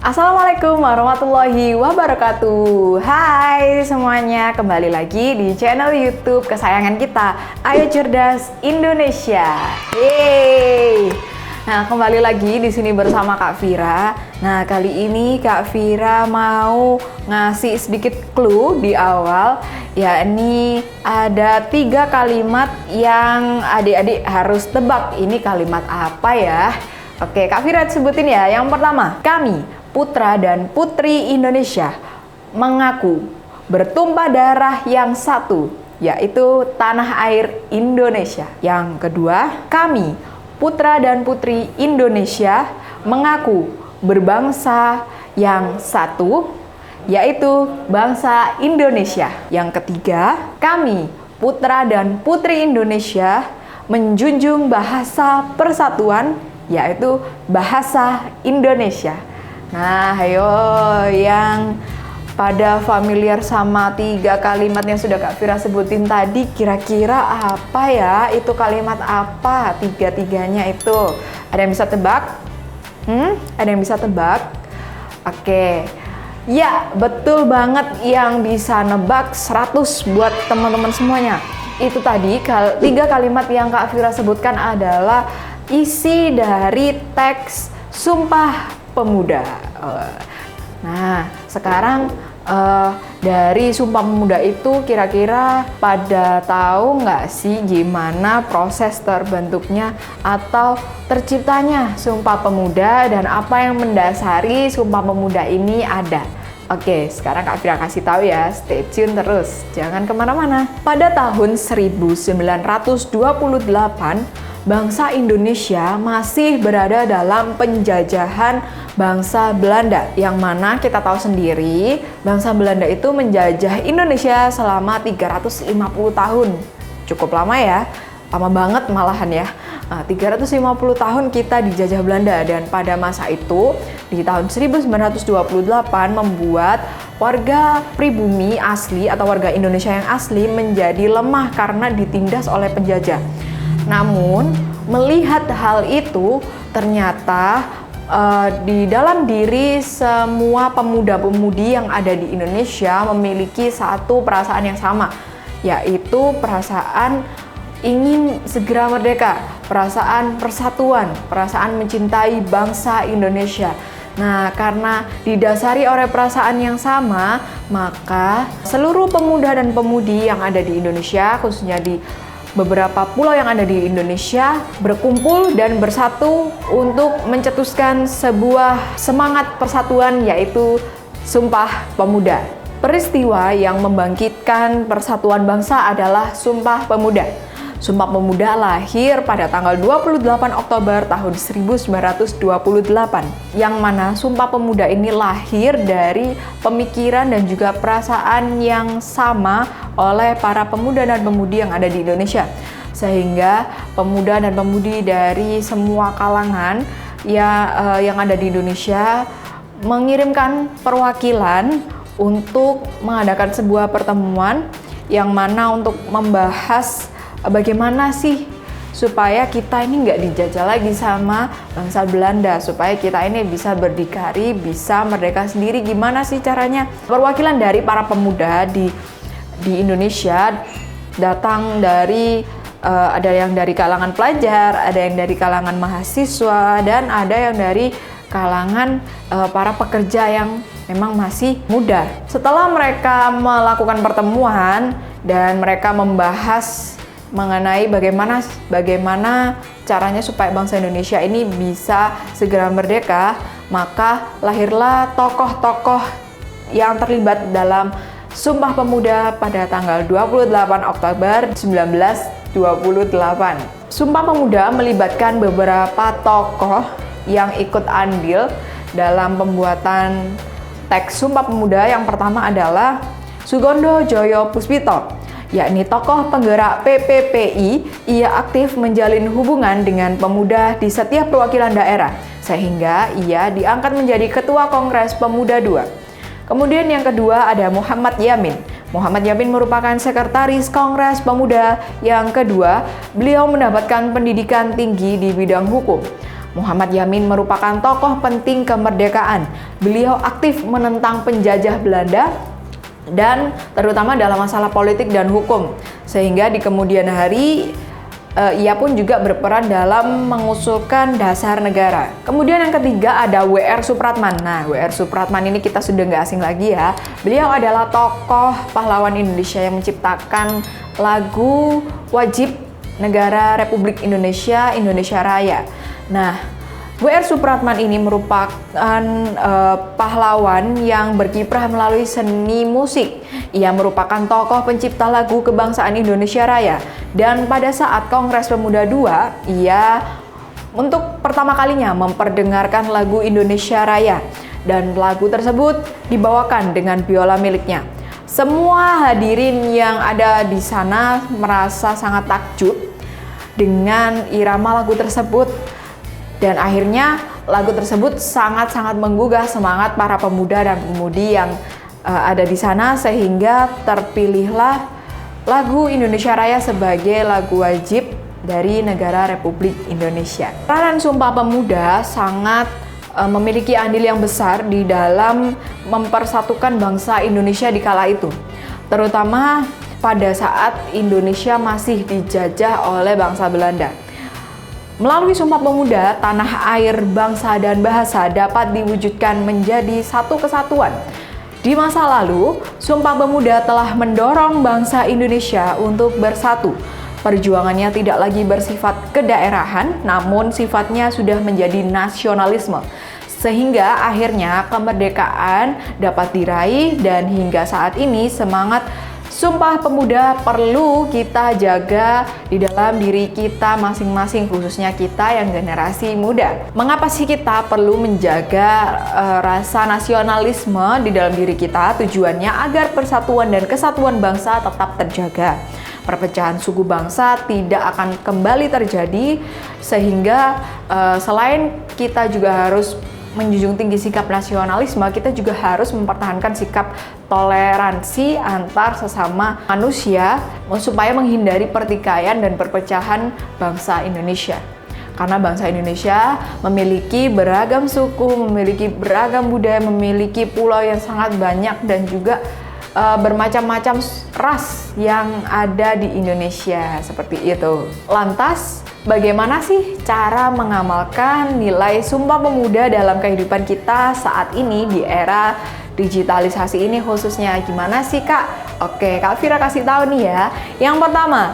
Assalamualaikum warahmatullahi wabarakatuh. Hai semuanya, kembali lagi di channel YouTube kesayangan kita, Ayo Cerdas Indonesia. Yeay. Nah, kembali lagi di sini bersama Kak Vira. Nah, kali ini Kak Vira mau ngasih sedikit clue di awal, yakni ada 3 kalimat yang adik-adik harus tebak. Ini kalimat apa ya? Oke, Kak Vira sebutin ya. Yang pertama, kami putra dan putri Indonesia mengaku bertumpah darah yang satu, yaitu tanah air Indonesia. Yang kedua, kami putra dan putri Indonesia mengaku berbangsa yang satu, yaitu bangsa Indonesia. Yang ketiga, kami putra dan putri Indonesia menjunjung bahasa persatuan, yaitu bahasa Indonesia. Nah, ayo yang pada familiar sama 3 kalimat yang sudah Kak Vira sebutin tadi, kira-kira apa ya? Itu kalimat apa? 3-tiganya itu. Ada yang bisa tebak? Ada yang bisa tebak? Oke. Ya, betul banget, yang bisa nebak 100 buat teman-teman semuanya. Itu tadi 3 kalimat yang Kak Vira sebutkan adalah isi dari teks Sumpah Pemuda. Nah, sekarang dari Sumpah Pemuda itu kira-kira pada tahu nggak sih gimana proses terbentuknya atau terciptanya Sumpah Pemuda dan apa yang mendasari Sumpah Pemuda ini ada? Oke, sekarang Kak Vira kasih tahu ya, stay tune terus, jangan kemana-mana. Pada tahun 1928, bangsa Indonesia masih berada dalam penjajahan bangsa Belanda, yang mana kita tahu sendiri bangsa Belanda itu menjajah Indonesia selama 350 tahun. Cukup lama ya, lama banget malahan ya. 350 tahun kita dijajah Belanda, dan pada masa itu di tahun 1928 membuat warga pribumi asli atau warga Indonesia yang asli menjadi lemah karena ditindas oleh penjajah. Namun, melihat hal itu, ternyata di dalam diri semua pemuda-pemudi yang ada di Indonesia memiliki satu perasaan yang sama, yaitu perasaan ingin segera merdeka, perasaan persatuan, perasaan mencintai bangsa Indonesia. Nah, karena didasari oleh perasaan yang sama, maka seluruh pemuda dan pemudi yang ada di Indonesia, khususnya di beberapa pulau yang ada di Indonesia, berkumpul dan bersatu untuk mencetuskan sebuah semangat persatuan, yaitu Sumpah Pemuda. Peristiwa yang membangkitkan persatuan bangsa adalah Sumpah Pemuda. Sumpah Pemuda lahir pada tanggal 28 Oktober tahun 1928, yang mana Sumpah Pemuda ini lahir dari pemikiran dan juga perasaan yang sama oleh para pemuda dan pemudi yang ada di Indonesia, sehingga pemuda dan pemudi dari semua kalangan yang ada di Indonesia mengirimkan perwakilan untuk mengadakan sebuah pertemuan yang mana untuk membahas bagaimana sih supaya kita ini nggak dijajah lagi sama bangsa Belanda, supaya kita ini bisa berdikari, bisa merdeka sendiri. Gimana sih caranya? Perwakilan dari para pemuda di Indonesia datang dari ada yang dari kalangan pelajar, ada yang dari kalangan mahasiswa, dan ada yang dari kalangan para pekerja yang memang masih muda. Setelah mereka melakukan pertemuan dan mereka membahas mengenai bagaimana caranya supaya bangsa Indonesia ini bisa segera merdeka, maka lahirlah tokoh-tokoh yang terlibat dalam Sumpah Pemuda pada tanggal 28 Oktober 1928. Sumpah Pemuda melibatkan beberapa tokoh yang ikut andil dalam pembuatan teks Sumpah Pemuda. Yang pertama adalah Sugondo Joyo Puspito, yakni tokoh penggerak PPPI. Ia aktif menjalin hubungan dengan pemuda di setiap perwakilan daerah, sehingga ia diangkat menjadi Ketua Kongres Pemuda II. Kemudian yang kedua ada Muhammad Yamin. Muhammad Yamin merupakan sekretaris Kongres Pemuda yang kedua. Beliau mendapatkan pendidikan tinggi di bidang hukum. Muhammad Yamin merupakan tokoh penting kemerdekaan. Beliau aktif menentang penjajah Belanda dan terutama dalam masalah politik dan hukum. Sehingga di kemudian hari ia pun juga berperan dalam mengusulkan dasar negara. Kemudian yang ketiga ada W.R. Supratman. Nah, W.R. Supratman ini kita sudah nggak asing lagi ya. Beliau adalah tokoh pahlawan Indonesia yang menciptakan lagu wajib negara Republik Indonesia, Indonesia Raya. Nah, W.R. Supratman ini merupakan pahlawan yang berkiprah melalui seni musik. Ia merupakan tokoh pencipta lagu kebangsaan Indonesia Raya. Dan pada saat Kongres Pemuda II, ia untuk pertama kalinya memperdengarkan lagu Indonesia Raya. Dan lagu tersebut dibawakan dengan biola miliknya. Semua hadirin yang ada di sana merasa sangat takjub dengan irama lagu tersebut. Dan akhirnya lagu tersebut sangat-sangat menggugah semangat para pemuda dan pemudi yang ada di sana, sehingga terpilihlah lagu Indonesia Raya sebagai lagu wajib dari negara Republik Indonesia. Peranan Sumpah Pemuda sangat memiliki andil yang besar di dalam mempersatukan bangsa Indonesia di kala itu, terutama pada saat Indonesia masih dijajah oleh bangsa Belanda. Melalui Sumpah Pemuda, tanah air, bangsa, dan bahasa dapat diwujudkan menjadi satu kesatuan. Di masa lalu, Sumpah Pemuda telah mendorong bangsa Indonesia untuk bersatu. Perjuangannya tidak lagi bersifat kedaerahan, namun sifatnya sudah menjadi nasionalisme. Sehingga akhirnya kemerdekaan dapat diraih, dan hingga saat ini semangat Sumpah Pemuda perlu kita jaga di dalam diri kita masing-masing, khususnya kita yang generasi muda. Mengapa sih kita perlu menjaga rasa nasionalisme di dalam diri kita? Tujuannya agar persatuan dan kesatuan bangsa tetap terjaga. Perpecahan suku bangsa tidak akan kembali terjadi, sehingga selain kita juga harus menjunjung tinggi sikap nasionalisme, kita juga harus mempertahankan sikap toleransi antar sesama manusia supaya menghindari pertikaian dan perpecahan bangsa Indonesia. Karena bangsa Indonesia memiliki beragam suku, memiliki beragam budaya, memiliki pulau yang sangat banyak dan juga bermacam-macam ras yang ada di Indonesia, seperti itu. Lantas, bagaimana sih cara mengamalkan nilai Sumpah Pemuda dalam kehidupan kita saat ini di era digitalisasi ini khususnya? Gimana sih Kak? Oke, Kak Fira kasih tahu nih ya. Yang pertama,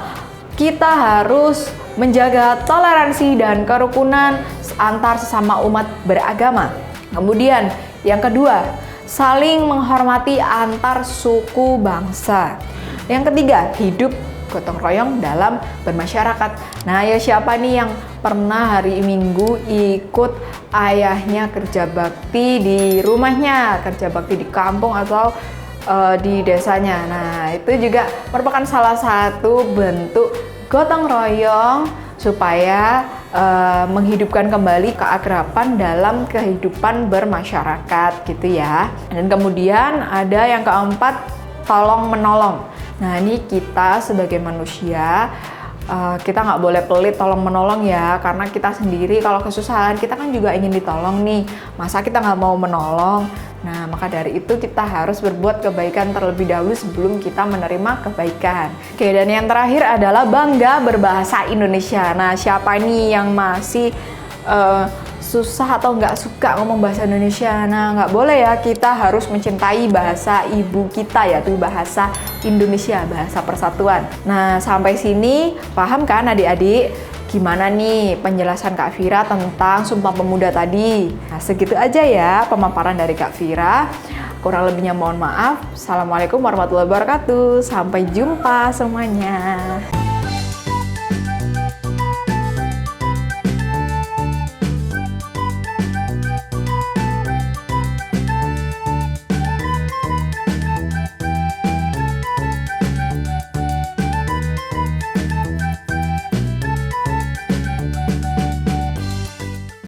kita harus menjaga toleransi dan kerukunan antar sesama umat beragama. Kemudian, yang kedua, saling menghormati antar suku bangsa. Yang ketiga, hidup gotong royong dalam bermasyarakat. Nah, ya siapa nih yang pernah hari Minggu ikut ayahnya kerja bakti di rumahnya, kerja bakti di kampung atau di desanya. Nah, itu juga merupakan salah satu bentuk gotong royong supaya menghidupkan kembali keakraban dalam kehidupan bermasyarakat gitu ya. Dan kemudian ada yang keempat, tolong menolong. Nah, ini kita sebagai manusia kita nggak boleh pelit tolong menolong ya, karena kita sendiri kalau kesusahan kita kan juga ingin ditolong nih, masa kita nggak mau menolong? Nah, maka dari itu kita harus berbuat kebaikan terlebih dahulu sebelum kita menerima kebaikan. Oke, dan yang terakhir adalah bangga berbahasa Indonesia. Nah, siapa nih yang masih susah atau nggak suka ngomong bahasa Indonesia? Nah, nggak boleh ya, kita harus mencintai bahasa ibu kita, yaitu bahasa Indonesia, bahasa persatuan. Nah, sampai sini paham kan adik-adik? Gimana nih penjelasan Kak Fira tentang Sumpah Pemuda tadi? Nah, segitu aja ya pemaparan dari Kak Fira. Kurang lebihnya mohon maaf. Assalamualaikum warahmatullahi wabarakatuh. Sampai jumpa semuanya.